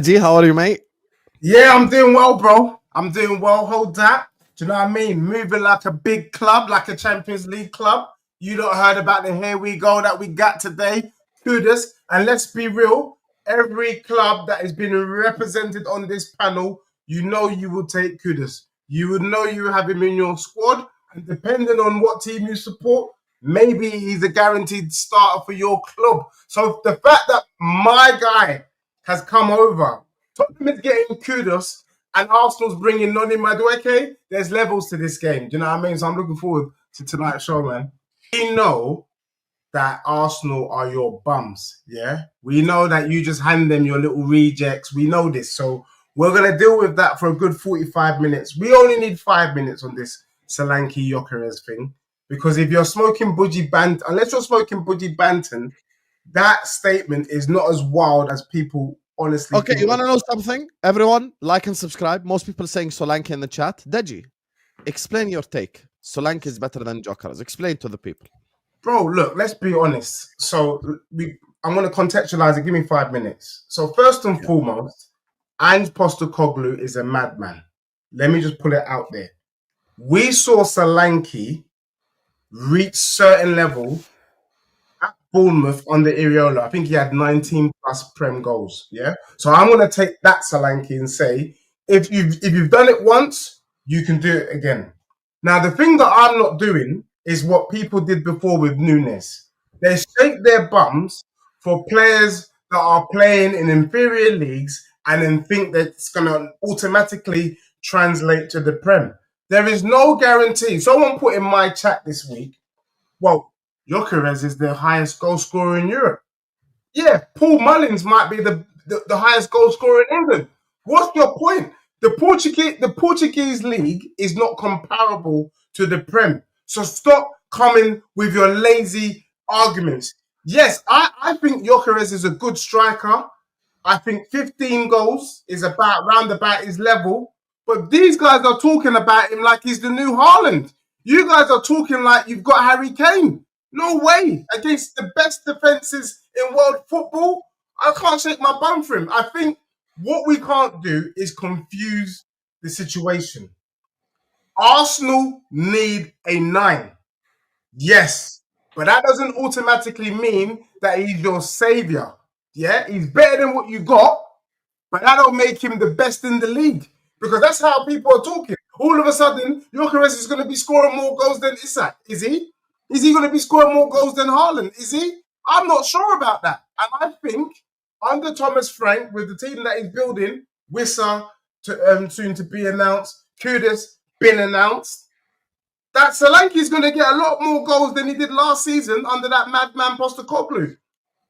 G, how are you, mate? Yeah, I'm doing well, bro. I'm doing well. Hold that. Do you know what I mean? Moving like a big club, like a Champions League club. You don't heard about the here we go that we got today. Kudus. And let's be real, every club that has been represented on this panel, you know you will take Kudus. You would know you have him in your squad. And depending on what team you support, maybe he's a guaranteed starter for your club. So the fact that my guy has come over, Tottenham is getting Kudus, and Arsenal's bringing Noni Madueke. There's levels to this game. Do you know what I mean? So I'm looking forward to tonight's show, man. We know that Arsenal are your bums, yeah? We know that you just hand them your little rejects. We know this. So we're going to deal with that for a good 45 minutes. We only need 5 minutes on this Solanke Gyokeres thing. Because if you're smoking Budgie Banton, unless you're smoking Budgie Banton, that statement is not as wild as people honestly Okay, you want to know something? Everyone, like and subscribe. Most people saying Solanke in the chat. Deji, explain your take. Solanke is better than Gyokeres. Explain to the people. Bro, look, let's be honest. So I'm going to contextualize it. Give me 5 minutes. So first and foremost, Ange Postecoglou is a madman. Let me just put it out there. We saw Solanke reach certain level at Bournemouth under Iriola. I think he had 19 plus Prem goals. Yeah. So I'm going to take that Solanke and say, if you've done it once, you can do it again. Now, the thing that I'm not doing is what people did before with Nunes. They shake their bums for players that are playing in inferior leagues and then think that it's going to automatically translate to the Prem. There is no guarantee. Someone put in my chat this week, well, Gyokeres is the highest goal scorer in Europe. Yeah, Paul Mullins might be the highest goal scorer in England. What's your point? The Portuguese league is not comparable to the Prem. So stop coming with your lazy arguments. Yes, I think Gyokeres is a good striker. I think 15 goals is round about his level. But these guys are talking about him like he's the new Haaland. You guys are talking like you've got Harry Kane. No way. Against the best defenses in world football, I can't shake my bum for him. I think what we can't do is confuse the situation. Arsenal need a 9. Yes. But that doesn't automatically mean that he's your savior. Yeah, he's better than what you got, but that don't make him the best in the league. Because that's how people are talking. All of a sudden, Gyokeres is going to be scoring more goals than Isak. Is he? Is he going to be scoring more goals than Haaland? Is he? I'm not sure about that. And I think under Thomas Frank, with the team that he's building, Wissa soon to be announced, Kudus been announced, that Solanke is going to get a lot more goals than he did last season under that madman Postecoglou.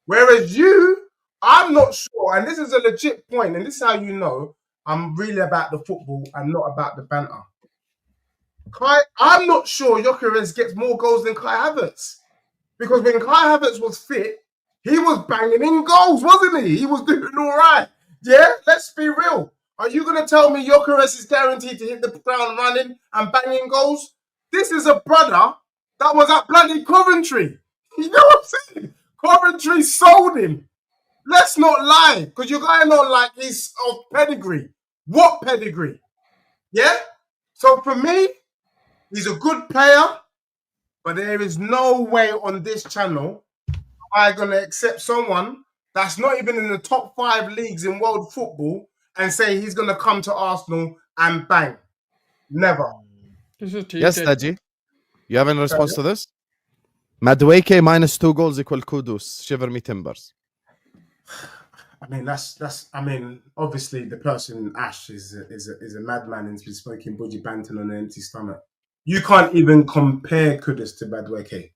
Whereas you, I'm not sure, and this is a legit point, and this is how you know I'm really about the football and not about the banter. I'm not sure Gyokeres gets more goals than Kai Havertz. Because when Kai Havertz was fit, he was banging in goals, wasn't he? He was doing all right. Yeah, let's be real. Are you going to tell me Gyokeres is guaranteed to hit the ground running and banging goals? This is a brother that was at bloody Coventry. You know what I'm saying? Coventry sold him. Let's not lie, because you're going on like he's of pedigree. What pedigree? Yeah? So for me, he's a good player, but there is no way on this channel I'm going to accept someone that's not even in the top 5 leagues in world football and say he's going to come to Arsenal and bang. Never. Yes, Deji. You have any response to this? Madueke -2 goals equal Kudus. Shiver me timbers. I mean, I mean, obviously the person Ash is a madman and he's smoking Budgie Banton on an empty stomach. You can't even compare Kudus to Madueke.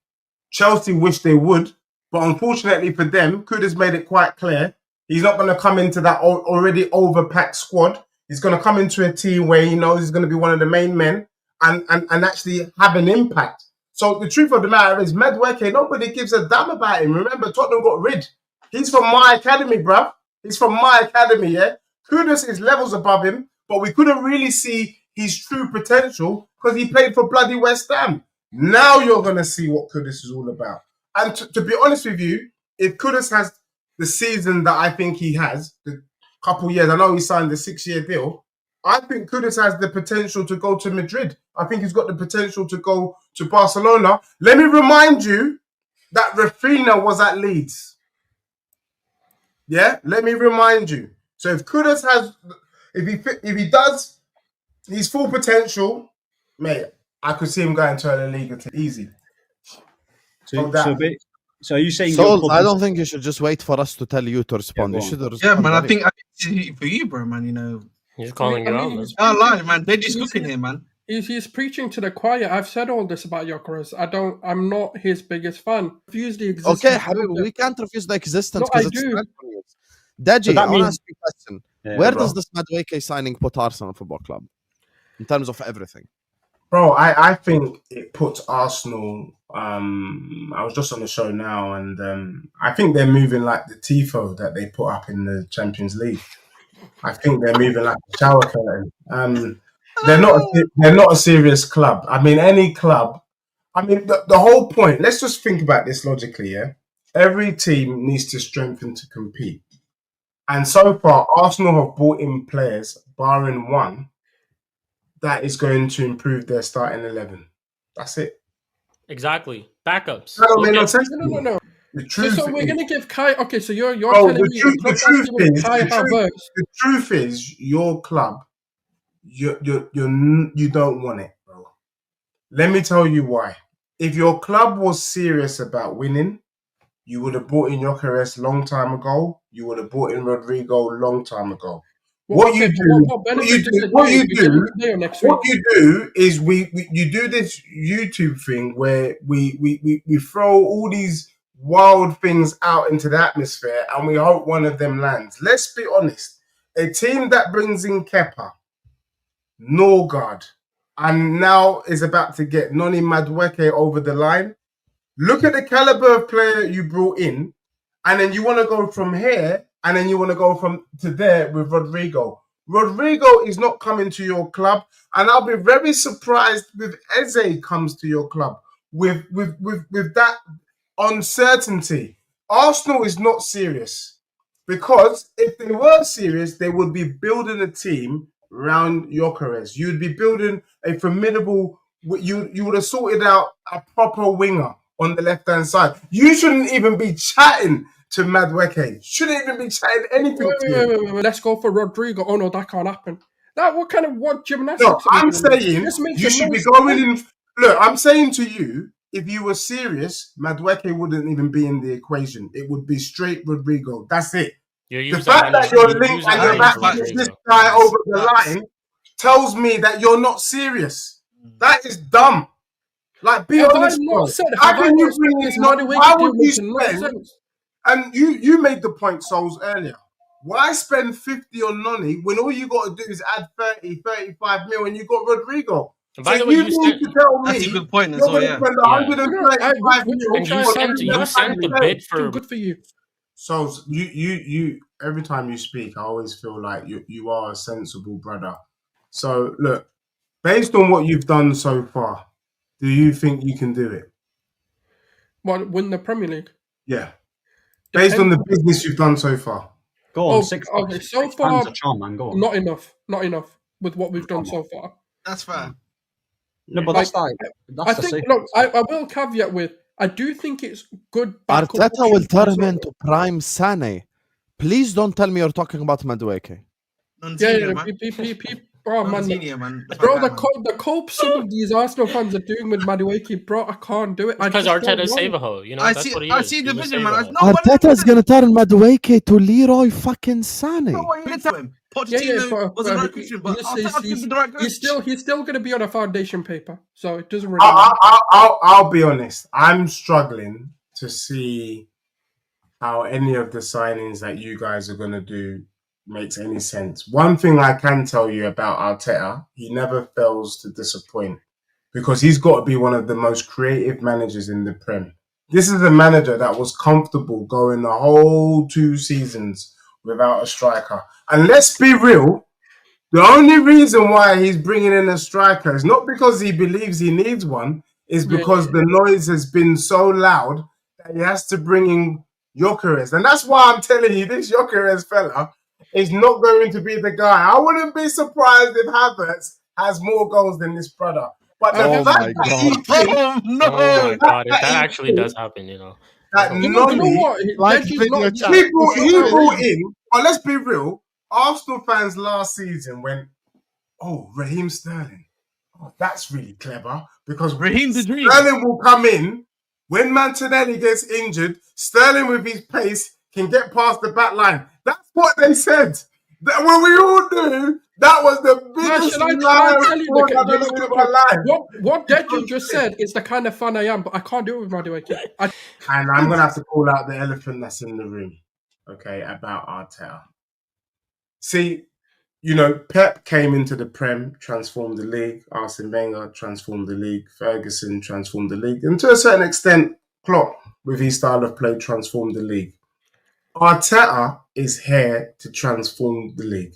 Chelsea wish they would, but unfortunately for them, Kudus made it quite clear he's not going to come into that already overpacked squad. He's going to come into a team where he knows he's going to be one of the main men and actually have an impact. So the truth of the matter is, Madueke, nobody gives a damn about him. Remember, Tottenham got rid. He's from my academy, bruv. He's from my academy, yeah? Kudus is levels above him, but we couldn't really see his true potential because he played for bloody West Ham. Now you're going to see what Kudus is all about. And to be honest with you, if Kudus has the season that I think he has, couple years. I know he signed a 6-year deal. I think Kudus has the potential to go to Madrid. I think he's got the potential to go to Barcelona. Let me remind you that Rafinha was at Leeds. Yeah, let me remind you. So if Kudus if he does his full potential, mate, I could see him going to La Liga easy. So are you saying? So I don't think you should just wait for us to tell you to respond. Yeah, You should respond. Yeah, man. I think it's for you, bro, man. You know, He's calling it out, man. I lie, man. They're just cooking here, man. He's preaching to the choir. I've said all this about Gyokeres. I'm not his biggest fan. Refuse the existence. Okay, Habib, we can't refuse the existence No, because I it's do. Deji, So I want to ask you a question. Yeah, Where bro. does this Madueke signing put Arsenal Football Club in terms of everything? Bro, I think it puts Arsenal. I was just on the show now, and I think they're moving like the tifo that they put up in the Champions League. I think they're moving like a shower curtain. They're not a serious club. I mean, any club. I mean, the whole point. Let's just think about this logically. Yeah, every team needs to strengthen to compete, and so far, Arsenal have brought in players, barring one, that is going to improve their starting 11. That's it. Exactly. Backups. That don't make no Okay. sense. to me. No. The truth So we're is, gonna give Kai. Okay, so you're bro, telling me the truth is, your club, you don't want it, bro. Let me tell you why. If your club was serious about winning, you would have brought in Gyokeres long time ago. You would have brought in Rodrigo long time ago. What you do is you do this YouTube thing where we throw all these wild things out into the atmosphere and we hope one of them lands. Let's be honest. A team that brings in Kepa, Norgard, and now is about to get Noni Madueke over the line. Look at the caliber of player you brought in, and then you want to go from here, and then you want to go from to there with Rodrigo. Rodrigo is not coming to your club, and I'll be very surprised if Eze comes to your club with that uncertainty. Arsenal is not serious, because if they were serious, they would be building a team around Gyokeres. You'd be building a formidable. You would have sorted out a proper winger on the left-hand side. You shouldn't even be chatting to Madueke. Shouldn't even be chatting anything to him. Wait. Let's go for Rodrigo. Oh no, that can't happen. What gymnastics? No, I'm saying you should be going in. Look, I'm saying to you, if you were serious, Madueke wouldn't even be in the equation. It would be straight Rodrigo. That's it. The fact that you're linked and you're about to get this guy over the line tells me that you're not serious. That is dumb. Like, be honest, bro. How can you bring this? Why would you spend? And you made the point, Souls, earlier. Why spend 50 on Noni when all you got to do is add 30, 35 mil and you got Rodrigo? And by the way, you need to tell me that's a good point as well, yeah. You sent the bid for good for you. So you every time you speak, I always feel like you are a sensible brother. So look, based on what you've done so far, do you think you can do it? What, win the Premier League? Yeah. Based on the business you've done so far. Go on, okay, so far, not enough with what we've done so far. That's fair. No, but that's I will caveat with, I do think it's good. Arteta will turn him into prime Sane. Please don't tell me you're talking about Madueke. Bro, man. Bro, the cope some of these Arsenal fans are doing with Madueke, bro, I can't do it. Because Arteta's save-a-ho, you know, that's what he is. I see the vision, man. Arteta's going to turn Madueke to Leroy fucking Sane. He's still going to be on a foundation paper, so it doesn't really I'll be honest. I'm struggling to see how any of the signings that you guys are going to do makes any sense. One thing I can tell you about Arteta, he never fails to disappoint because he's got to be one of the most creative managers in the Prem. This is a manager that was comfortable going the whole 2 seasons without a striker. And let's be real, the only reason why he's bringing in a striker is not because he believes he needs one, is because the noise has been so loud that he has to bring in Gyokeres. And that's why I'm telling you, this Gyokeres fella is not going to be the guy. I wouldn't be surprised if Havertz has more goals than this brother. But the Oh fact my that God. he thinks Oh no! Oh my God! If that he actually does happen, that You know Noni, what? Like Deji's video not. chat. he brought It's in, but let's be real, Arsenal fans last season went, oh, Raheem Sterling. Oh, that's really clever because Raheem the Dream. Sterling will come in when Martinelli gets injured. Sterling with his pace can get past the back line. That's what they said. That when we all knew that was the biggest Shall I lie tell you I've ever seen in my life. what Deji just said is the kind of fan I am, but I can't do it with my Dewey. And I'm gonna have to call out the elephant that's in the room, okay, about Arteta. See, you know, Pep came into the Prem, transformed the league. Arsene Wenger transformed the league. Ferguson transformed the league. And to a certain extent, Klopp, with his style of play, transformed the league. Arteta is here to transform the league.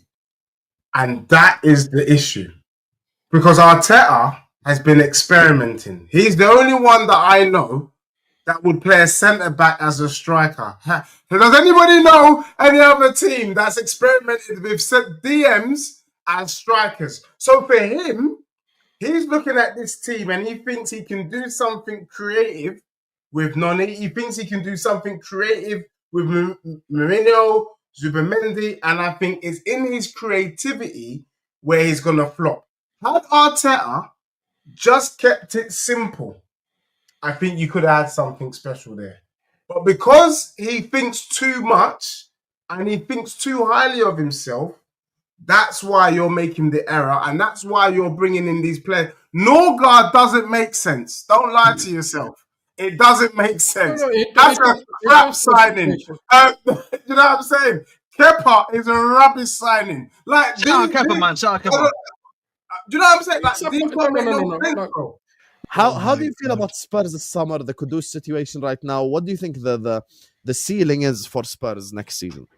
And that is the issue. Because Arteta has been experimenting. He's the only one that I know that would play a centre-back as a striker. Does anybody know any other team that's experimented with DMs as strikers? So for him, he's looking at this team and he thinks he can do something creative with Noni. He thinks he can do something creative with Mourinho, Zubimendi, and I think it's in his creativity where he's going to flop. Had Arteta just kept it simple, I think you could add something special there. But because he thinks too much and he thinks too highly of himself, that's why you're making the error and that's why you're bringing in these players. Norgard doesn't make sense. Don't lie to yourself. It doesn't make sense. That's a crap signing. You know what I'm saying? Kepa is a rubbish signing. Like, Shout out Kepa, man. Shout out Kepa. Do you know what I'm saying? Like, these don't make no sense, bro. How do you feel about Spurs this summer, the Kudus situation right now? What do you think the ceiling is for Spurs next season?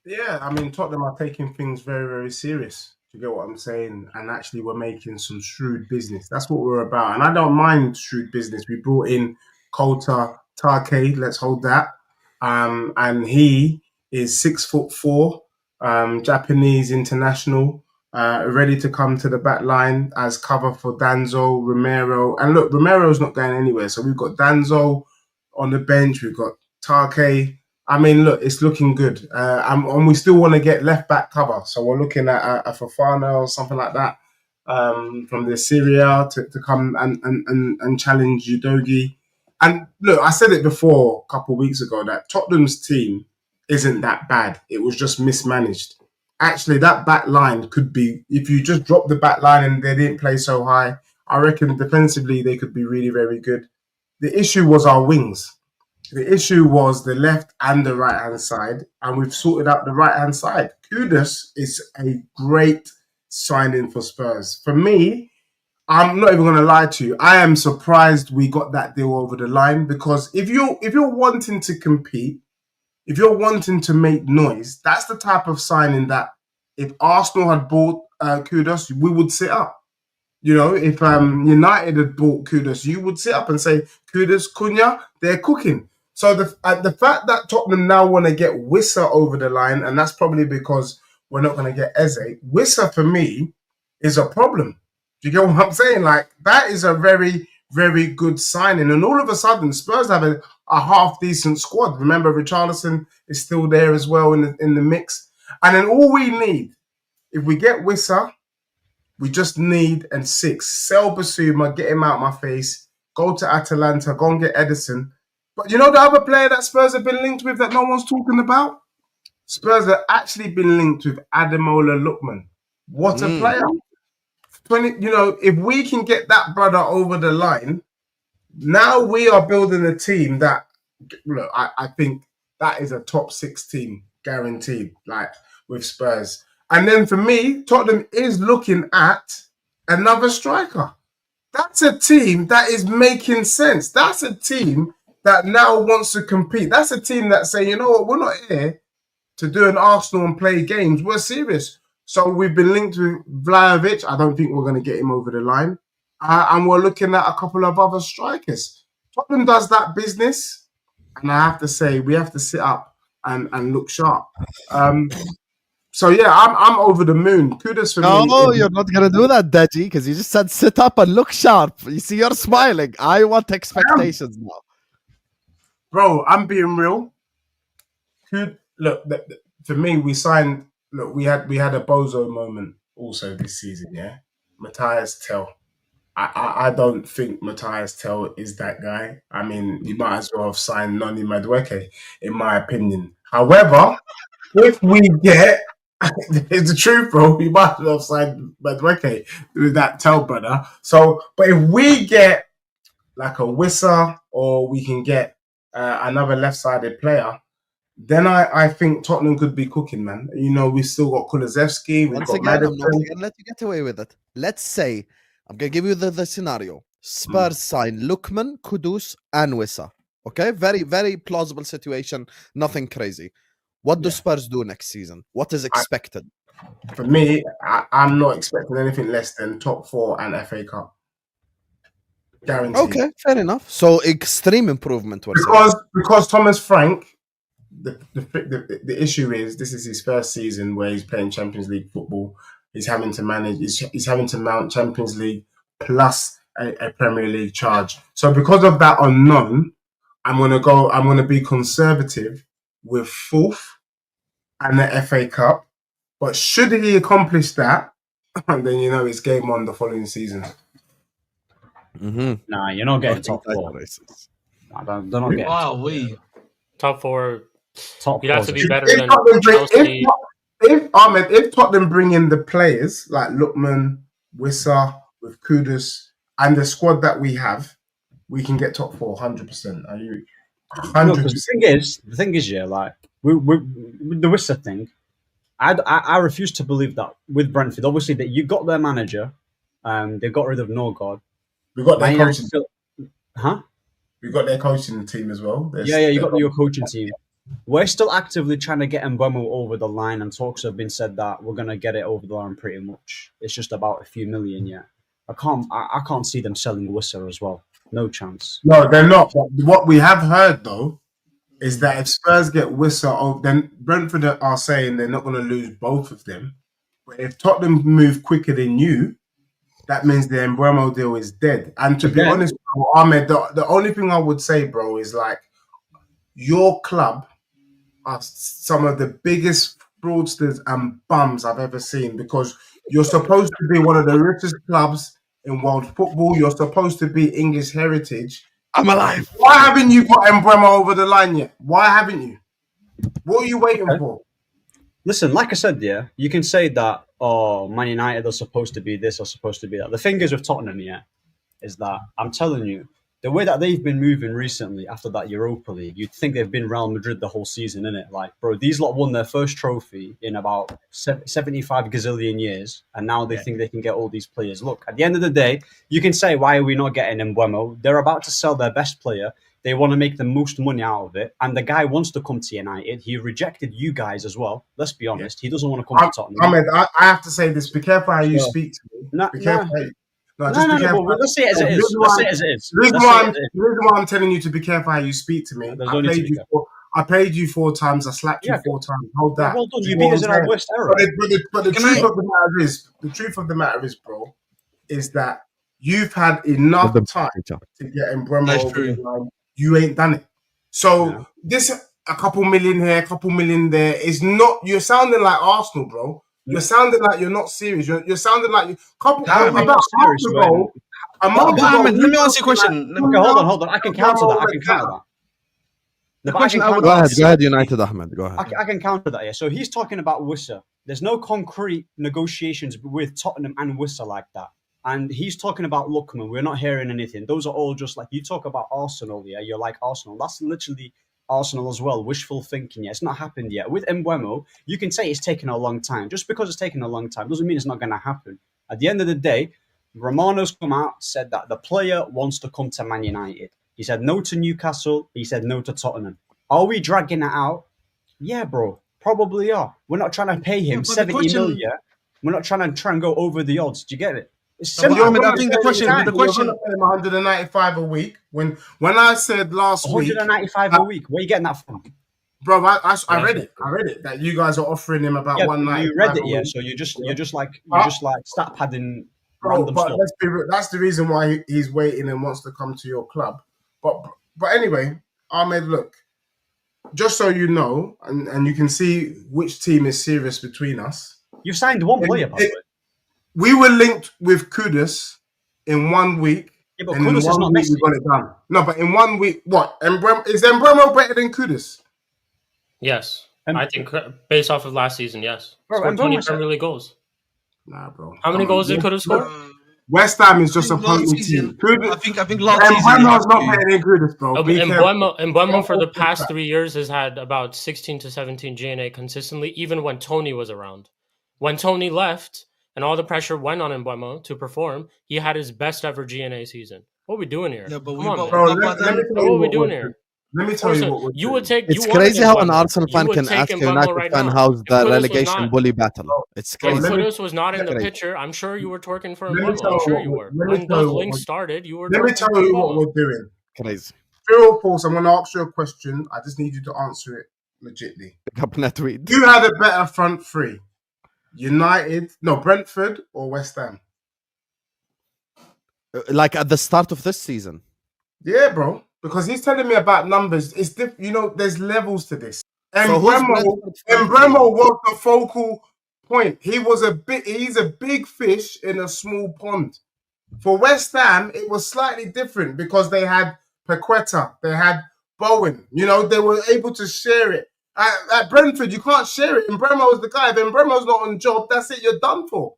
Yeah, I mean, Tottenham are taking things very, very serious. Do you get what I'm saying? And actually, we're making some shrewd business. That's what we're about. And I don't mind shrewd business. We brought in Kota Take, let's hold that. And he is 6'4", Japanese international. Ready to come to the back line as cover for Danzo, Romero. And look, Romero's not going anywhere. So we've got Danzo on the bench. We've got Take. I mean, look, it's looking good. And we still want to get left-back cover. So we're looking at a Fofana or something like that from the Syria to come and challenge Udogi. And look, I said it before a couple of weeks ago that Tottenham's team isn't that bad. It was just mismanaged. Actually, that back line could be, if you just drop the back line and they didn't play so high, I reckon defensively they could be really, very good. The issue was our wings. The issue was the left and the right-hand side, and we've sorted out the right-hand side. Kudus is a great signing for Spurs. For me, I'm not even going to lie to you. I am surprised we got that deal over the line because if you're wanting to compete, if you're wanting to make noise, that's the type of signing that if Arsenal had bought Kudus, we would sit up. You know, if United had bought Kudus, you would sit up and say, Kudus, Cunha, they're cooking. So the fact that Tottenham now want to get Wissa over the line, and that's probably because we're not going to get Eze. Wissa, for me, is a problem. Do you get what I'm saying? Like, that is a very, very good signing. And all of a sudden, Spurs have a half-decent squad. Remember, Richarlison is still there as well in the mix. And then all we need, if we get Wissa, we just need and 6. Sell Basuma, get him out of my face, go to Atalanta, go and get Edison. But you know the other player that Spurs have been linked with that no one's talking about? Spurs have actually been linked with Ademola Lookman. What a player. If we can get that brother over the line, now we are building a team that, look, I think that is a top 6 team guaranteed, like with Spurs. And then for me, Tottenham is looking at another striker. That's a team that is making sense. That's a team that now wants to compete. That's a team that say, you know what, we're not here to do an Arsenal and play games. We're serious. So we've been linked with Vlahovic. I don't think we're going to get him over the line. And we're looking at a couple of other strikers. Tottenham does that business. And I have to say, we have to sit up and look sharp. So yeah, I'm over the moon. Kudus for me. No, you're not gonna do that, Deji, because you just said sit up and look sharp. You see, you're smiling. I want expectations now. Bro, I'm being real. Look, for me, we signed. Look, we had a bozo moment also this season. Yeah, Matthias Tell. I don't think Matthias Tell is that guy. I mean, you might as well have signed Noni Madueke, in my opinion. However, if we get, it's the truth, bro, we might as well have signed Madueke with that Tell brother. So, but if we get like a Wissa or we can get another left-sided player, then I think Tottenham could be cooking, man. You know, we've still got Kulusevski. Once again, I'm not going to let you get away with it. Let's say, I'm going to give you the scenario. Spurs sign Lookman, Kudus, and Wissa. Okay? Very, very plausible situation. Nothing crazy. What do Spurs do next season? What is expected? For me, I'm not expecting anything less than top 4 and FA Cup. Guaranteed. Okay, fair enough. So, extreme improvement. Because Thomas Frank, the issue is this is his first season where he's playing Champions League football. He's having to manage. He's having to mount Champions League plus a Premier League charge. So because of that unknown, I'm gonna be conservative with 4th and the FA Cup. But should he accomplish that, then you know it's game on the following season. Nah, you're not getting top 4. Nah, they're not getting. Wow, we top 4. Top You'd have to be better If than Tottenham Chelsea. if Tottenham bring in the players like Lookman, Wissa, with Kudus, and the squad that we have, we can get top 4, 100%. Are you? 100%. No, because the thing is, yeah, like with the Wissa thing, I refuse to believe that with Brentford. Obviously, that you got their manager, they got rid of Norgard. We got their coaching. Huh? We got their coaching team as well. You got your coaching team. We're still actively trying to get Mbeumo over the line, and talks have been said that we're going to get it over the line pretty much. It's just about a few million, yeah. I can't see them selling Wissa as well. No chance. No, they're not. But what we have heard, though, is that if Spurs get Wissa, then Brentford are saying they're not going to lose both of them. But if Tottenham move quicker than you, that means the Mbeumo deal is dead. And to be honest, bro, Ahmed, the only thing I would say, bro, is like your club are some of the biggest fraudsters and bums I've ever seen, because you're supposed to be one of the richest clubs in world football. You're supposed to be English heritage. I'm alive. Why haven't you got Mbeumo over the line yet? Why haven't you? What are you waiting for? Listen, like I said, yeah, you can say that, Man United are supposed to be this or supposed to be that. The thing is with Tottenham, yeah, is that I'm telling you, the way that they've been moving recently after that Europa League, you'd think they've been Real Madrid the whole season, innit? Like, bro, these lot won their first trophy in about 75 gazillion years, and now they think they can get all these players. Look, at the end of the day, you can say, why are we not getting Mbeumo? They're about to sell their best player. They want to make the most money out of it, and the guy wants to come to United. He rejected you guys as well. Let's be honest. He doesn't want to come to Tottenham. Ahmed, I have to say this. Be careful how you speak to me. Be careful. No, let's say it as it is. Let's say it as it is. The reason why I'm telling you to be careful how you speak to me, I played you 4 times, I slapped you 4 times. Hold that. Well done. You beat us in our worst era. But the truth of the matter is, bro, is that you've had enough time to get Mbeumo over the line. You ain't done it. So this a couple million here, a couple million there is not. You're sounding like Arsenal, bro. You're sounding like you're not serious. You're sounding like about a month ago. Let me ask you a question. Okay, hold on. I can counter that. The question I would go ahead, United Ahmed. Go ahead. I can counter that. Yeah. So he's talking about Wissa. There's no concrete negotiations with Tottenham and Wissa like that. And he's talking about Lookman. We're not hearing anything. Those are all just like, you talk about Arsenal. Yeah, you're like Arsenal. That's literally Arsenal as well. Wishful thinking. Yeah, it's not happened yet. With Mbeumo, you can say it's taken a long time. Just because it's taken a long time doesn't mean it's not going to happen. At the end of the day, Romano's come out, said that the player wants to come to Man United. He said no to Newcastle. He said no to Tottenham. Are we dragging it out? Yeah, bro. Probably are. We're not trying to pay him 70 million. Yeah? We're not trying to go over the odds. Do you get it? I think the question. You're going to pay him 195 a week. When I said last 195 week, a week. Where are you getting that from? Bro, I read it. I read it that you guys are offering him about Yeah, 195. you read it, yeah. So you're just like stat padding Bro, random but stuff. let's be real. That's the reason why he's waiting and wants to come to your club. But anyway, Ahmed, look, just so you know, and you can see which team is serious between us. You signed one player, by the way. We were linked with Kudus in 1 week. Yeah, but and Kudus in is 1 not week Messi. we got it done. No, but in 1 week, what? Is Mbeumo better than Kudus? Yes. I think based off of last season, yes. Bro, Scored Mbeumo 20 said- Premier League goals. Nah, bro. How many goals did Kudus score? West Ham is just a I think last pumping season- team. I think last season. Mbeumo's not better than Kudus, bro. Oh, Be and careful. Mbeumo for the past 3 years has had about 16 to 17 GNA consistently, even when Tony was around. When Tony left and all the pressure went on Mbeumo to perform, he had his best ever GNA season. What are we doing here? Yeah, but Come we- on, but- man. Bro, but let me then- tell What you are we what doing we're here? Let me tell you Also, what we're you would doing. take. It's you wanted crazy how an Mbeumo. Arsenal You fan would can take ask a Mbeumo United right fan now. how's If the Kudus was relegation not- bully battle. It's If crazy. Kudus was not in the Crazy. picture, I'm sure you were twerking for Let me Mbeumo. tell I'm you sure what you we- were. let me When tell those you what links we- started, you were Let me twerking tell for you what Mbeumo. we're doing. Crazy. True or false? I'm going to ask you a question. I just need you to answer it legitly. Pick up Netweed. You had a better front three. Brentford or West Ham? Like at the start of this season. Yeah, bro. Because he's telling me about numbers. It's there's levels to this. And So who's Mbeumo Brentford's front was the focal point. He's a big fish in a small pond. For West Ham, it was slightly different because they had Paqueta, they had Bowen. They were able to share it. At Brentford, you can't share it. And Mbeumo was the guy. If Mbeumo's not on job, that's it. You're done for.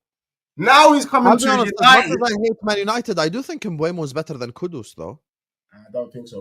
Now he's coming I'll be to honest, as much United. as I hate Man United, I do think Mbeumo is better than Kudus, though. I don't think so.